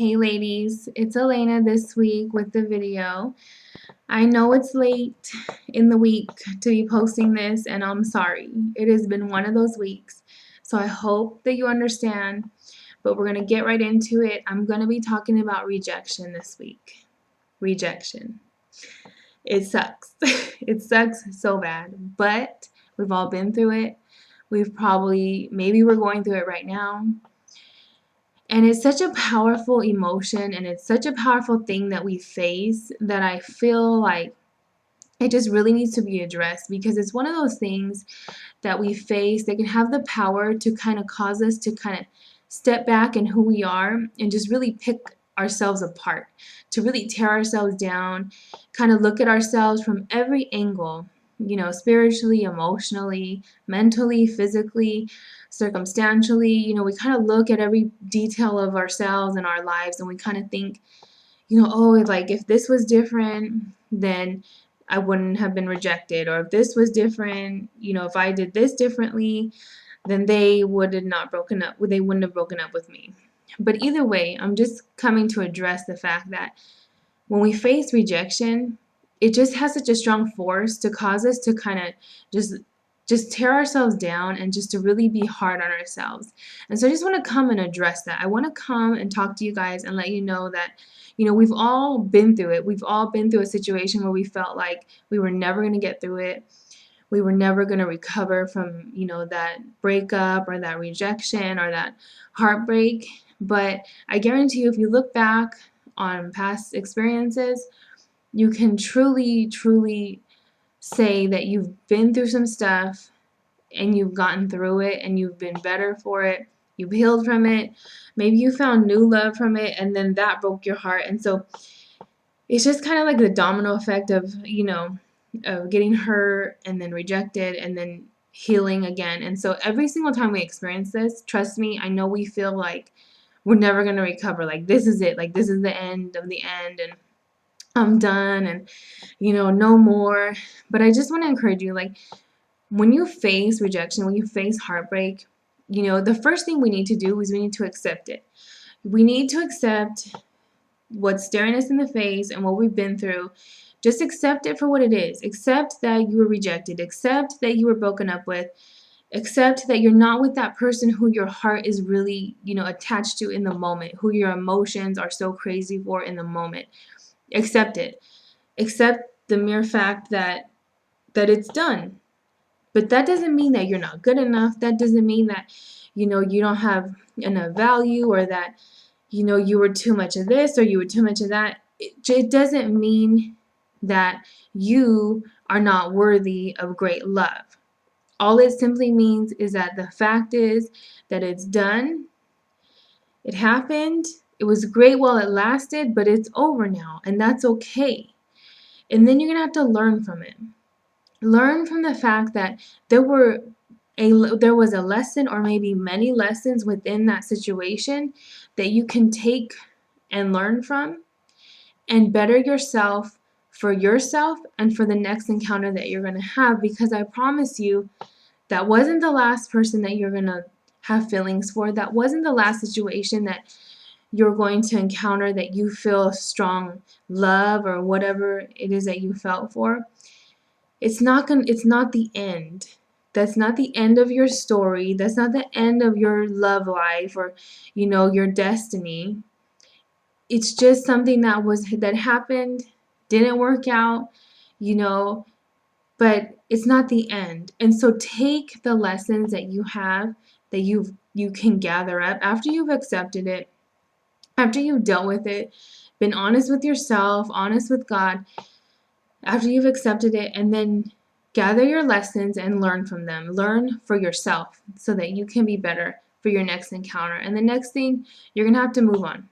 Hey ladies, it's Elena this week with the video. I know it's late in the week to be posting this, and I'm sorry. It has been one of those weeks, so I hope that you understand, but we're going to get right into it. I'm going to be talking about rejection this week. Rejection. It sucks. It sucks so bad, but we've all been through it. Maybe we're going through it right now. And it's such a powerful emotion, and it's such a powerful thing that we face, that I feel like it just really needs to be addressed, because it's one of those things that we face that can have the power to kind of cause us to kind of step back in who we are and just really pick ourselves apart, to really tear ourselves down, kind of look at ourselves from every angle, spiritually, emotionally, mentally, physically, circumstantially. We kind of look at every detail of ourselves and our lives, and we kind of think, oh, like if this was different, then I wouldn't have been rejected. Or if this was different, if I did this differently, then they would have not broken up. They wouldn't have broken up with me. But either way, I'm just coming to address the fact that when we face rejection, it just has such a strong force to cause us to kind of just tear ourselves down, and just to really be hard on ourselves. And so I just want to come and address that. I want to come and talk to you guys and let you know that, we've all been through it. We've all been through a situation where we felt like we were never going to get through it. We were never going to recover from, that breakup or that rejection or that heartbreak. But I guarantee you, if you look back on past experiences, you can truly, truly say that you've been through some stuff and you've gotten through it and you've been better for it. You've healed from it. Maybe you found new love from it, and then that broke your heart. And so it's just kind of like the domino effect of, of getting hurt and then rejected and then healing again. And so every single time we experience this, trust me, I know we feel like we're never going to recover. Like this is it. Like this is the end of the end, and I'm done, and no more. But I just want to encourage you, like, when you face rejection, when you face heartbreak, the first thing we need to do is we need to accept it. We need to accept what's staring us in the face and what we've been through. Just accept it for what it is. Accept that you were rejected. Accept that you were broken up with. Accept that you're not with that person who your heart is really, attached to in the moment, who your emotions are so crazy for in the moment. Accept it. Accept the mere fact that it's done. But that doesn't mean that you're not good enough. That doesn't mean that, you don't have enough value, or that, you were too much of this or you were too much of that. It doesn't mean that you are not worthy of great love. All it simply means is that the fact is that it's done. It happened. It was great while it lasted, but it's over now, and that's okay. And then you're going to have to learn from it. Learn from the fact that there was a lesson, or maybe many lessons within that situation, that you can take and learn from and better yourself and for the next encounter that you're going to have. Because I promise you, that wasn't the last person that you're going to have feelings for. That wasn't the last situation that you're going to encounter that you feel strong love or whatever it is that you felt for. It's not the end. That's not the end of your story. That's not the end of your love life, or your destiny. It's just something that happened, didn't work out, but it's not the end. And so take the lessons that you have, that you can gather up after you've accepted it, after you've dealt with it, been honest with yourself, honest with God, after you've accepted it, and then gather your lessons and learn from them. Learn for yourself so that you can be better for your next encounter. And the next thing, you're going to have to move on.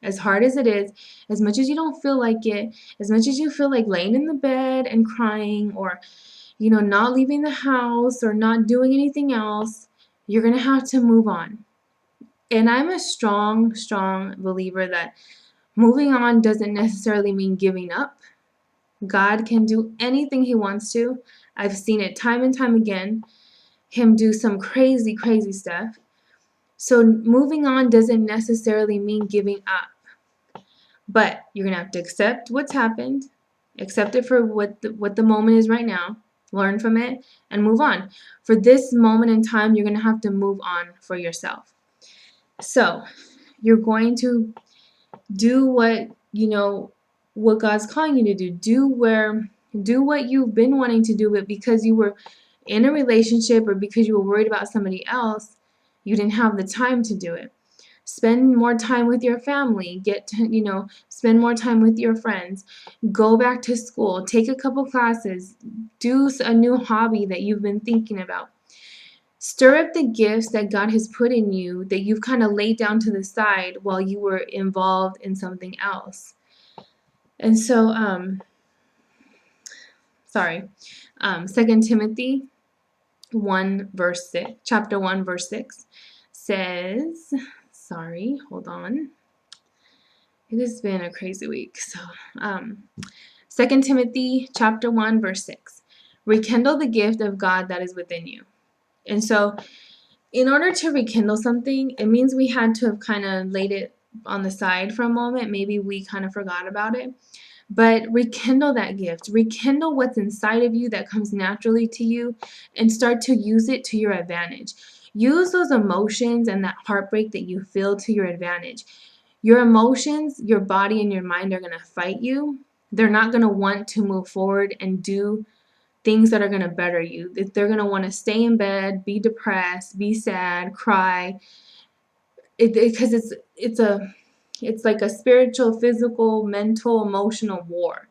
As hard as it is, as much as you don't feel like it, as much as you feel like laying in the bed and crying, or, not leaving the house or not doing anything else, you're going to have to move on. And I'm a strong, strong believer that moving on doesn't necessarily mean giving up. God can do anything He wants to. I've seen it time and time again, Him do some crazy, crazy stuff. So moving on doesn't necessarily mean giving up, but you're going to have to accept what's happened, accept it for what the moment is right now, learn from it, and move on. For this moment in time, you're going to have to move on for yourself. So you're going to do what God's calling you to do. Do what you've been wanting to do, but because you were in a relationship or because you were worried about somebody else, you didn't have the time to do it. Spend more time with your family. Spend more time with your friends. Go back to school. Take a couple classes. Do a new hobby that you've been thinking about. Stir up the gifts that God has put in you that you've kind of laid down to the side while you were involved in something else. And so, 2 Timothy 1 verse 6, chapter 1 verse 6 says, hold on. It has been a crazy week. So, 2 Timothy chapter 1 verse 6, rekindle the gift of God that is within you. And so, in order to rekindle something, it means we had to have kind of laid it on the side for a moment. Maybe we kind of forgot about it. But rekindle that gift. Rekindle what's inside of you that comes naturally to you and start to use it to your advantage. Use those emotions and that heartbreak that you feel to your advantage. Your emotions, your body, and your mind are going to fight you. They're not going to want to move forward and do things that are going to better you. They're going to want to stay in bed, be depressed, be sad, cry. Because it's like a spiritual, physical, mental, emotional war.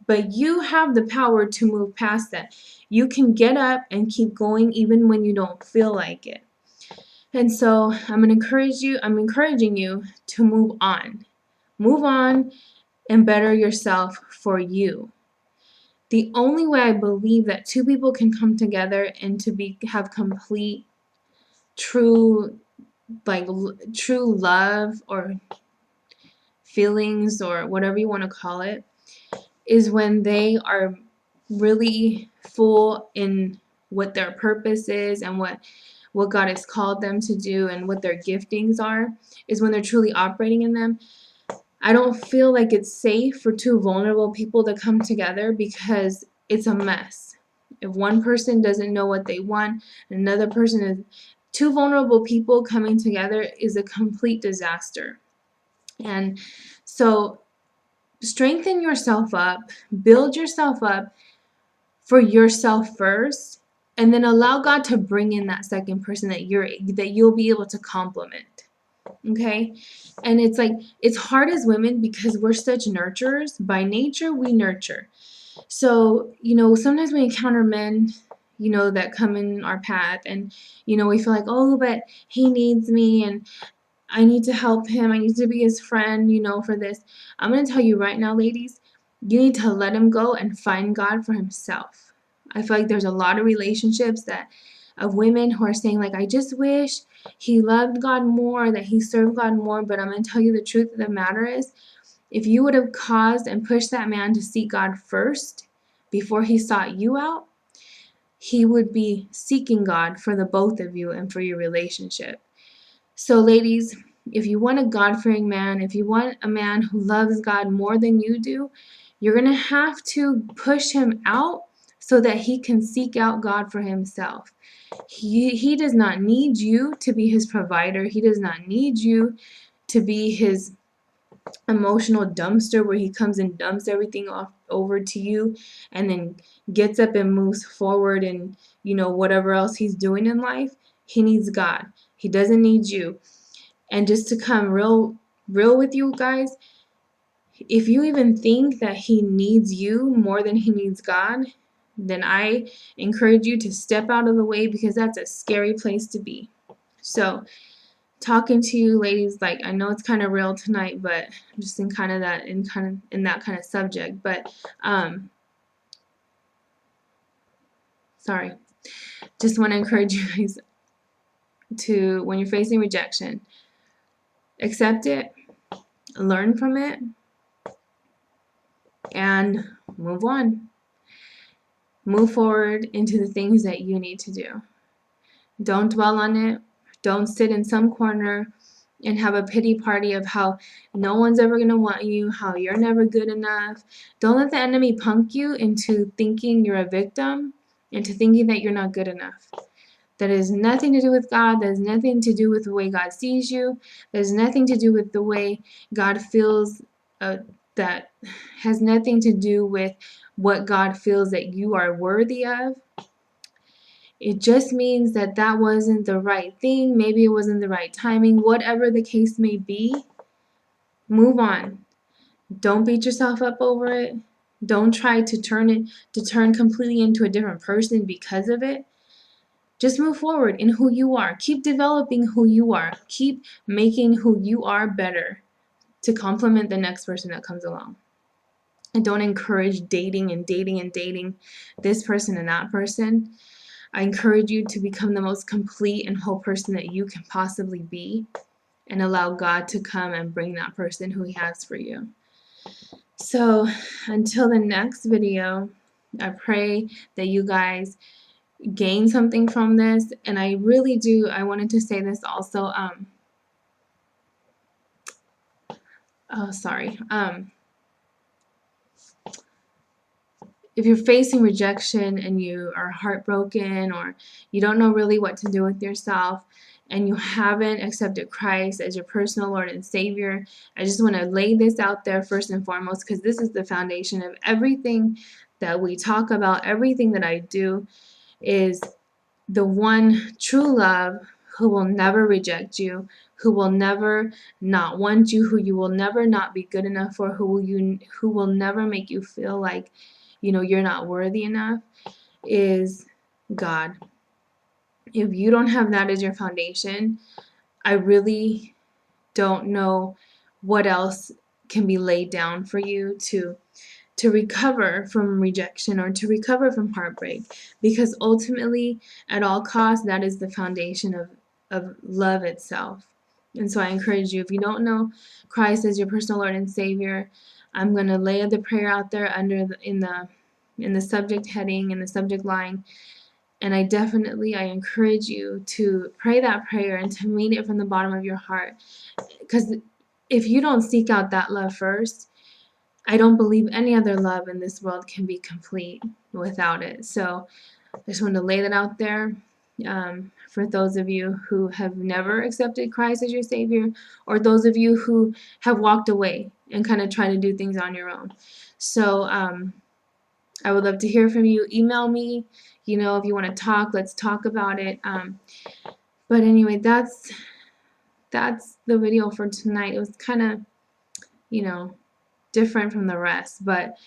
But you have the power to move past that. You can get up and keep going even when you don't feel like it. And so I'm encouraging you to move on. Move on and better yourself for you. The only way I believe that two people can come together and have complete, true, true love or feelings or whatever you want to call it is when they are really full in what their purpose is and what God has called them to do and what their giftings are, is when they're truly operating in them. I don't feel like it's safe for two vulnerable people to come together because it's a mess. If one person doesn't know what they want, another person is, two vulnerable people coming together is a complete disaster. And so strengthen yourself up, build yourself up for yourself first, and then allow God to bring in that second person that you'll be able to complement. Okay? And it's hard as women because we're such nurturers. By nature, we nurture. So, sometimes we encounter men, that come in our path and, we feel like, oh, but he needs me and I need to help him. I need to be his friend, for this. I'm going to tell you right now, ladies, you need to let him go and find God for himself. I feel like there's a lot of relationships of women who are saying, like, I just wish he loved God more, that he served God more. But I'm going to tell you the truth of the matter is, if you would have caused and pushed that man to seek God first before he sought you out, he would be seeking God for the both of you and for your relationship. So, ladies, if you want a God-fearing man, if you want a man who loves God more than you do, you're going to have to push him out so that he can seek out God for himself. He does not need you to be his provider. He does not need you to be his emotional dumpster where he comes and dumps everything off over to you and then gets up and moves forward and whatever else he's doing in life. He needs God. He doesn't need you. And just to come real with you guys, if you even think that he needs you more than he needs God, then I encourage you to step out of the way because that's a scary place to be. So, talking to you ladies, like, I know it's kind of real tonight, but just in that kind of subject, but just want to encourage you guys to, when you're facing rejection, accept it, learn from it, and move on. Move forward into the things that you need to do. Don't dwell on it. Don't sit in some corner and have a pity party of how no one's ever going to want you, how you're never good enough. Don't let the enemy punk you into thinking you're a victim, into thinking that you're not good enough. That has nothing to do with God. That has nothing to do with the way God sees you. That has nothing to do with the way God feels. That has nothing to do with what God feels that you are worthy of. It just means that that wasn't the right thing. Maybe it wasn't the right timing. Whatever the case may be, move on. Don't beat yourself up over it. Don't try to turn completely into a different person because of it. Just move forward in who you are. Keep developing who you are. Keep making who you are better to complement the next person that comes along. And don't encourage dating and dating and dating this person and that person. I encourage you to become the most complete and whole person that you can possibly be, and allow God to come and bring that person who He has for you. So until the next video, I pray that you guys gain something from this. And I really do, I wanted to say this also. If you're facing rejection and you are heartbroken, or you don't know really what to do with yourself, and you haven't accepted Christ as your personal Lord and Savior, I just want to lay this out there first and foremost, because this is the foundation of everything that we talk about. Everything that I do is the one true love who will never reject you, who will never not want you, who you will never not be good enough for, who will never make you feel like you're not worthy enough, is God. If you don't have that as your foundation, I really don't know what else can be laid down for you to recover from rejection or to recover from heartbreak, because ultimately, at all costs, that is the foundation of love itself. And so I encourage you, if you don't know Christ as your personal Lord and Savior, I'm going to lay the prayer out there in the subject heading, in the subject line. And I encourage you to pray that prayer and to mean it from the bottom of your heart. Because if you don't seek out that love first, I don't believe any other love in this world can be complete without it. So I just want to lay that out there for those of you who have never accepted Christ as your Savior, or those of you who have walked away and kind of try to do things on your own. So I would love to hear from you. Email me, if you want to talk, let's talk about it. But anyway, that's the video for tonight. It was kind of, different from the rest, but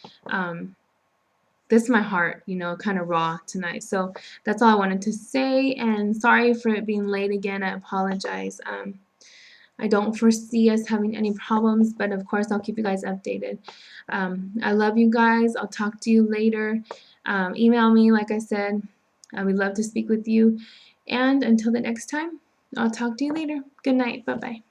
this is my heart, kind of raw tonight. So that's all I wanted to say, and sorry for it being late again. I apologize. I don't foresee us having any problems, but of course I'll keep you guys updated. I love you guys. I'll talk to you later. Email me, like I said. I would love to speak with you. And until the next time, I'll talk to you later. Good night. Bye-bye.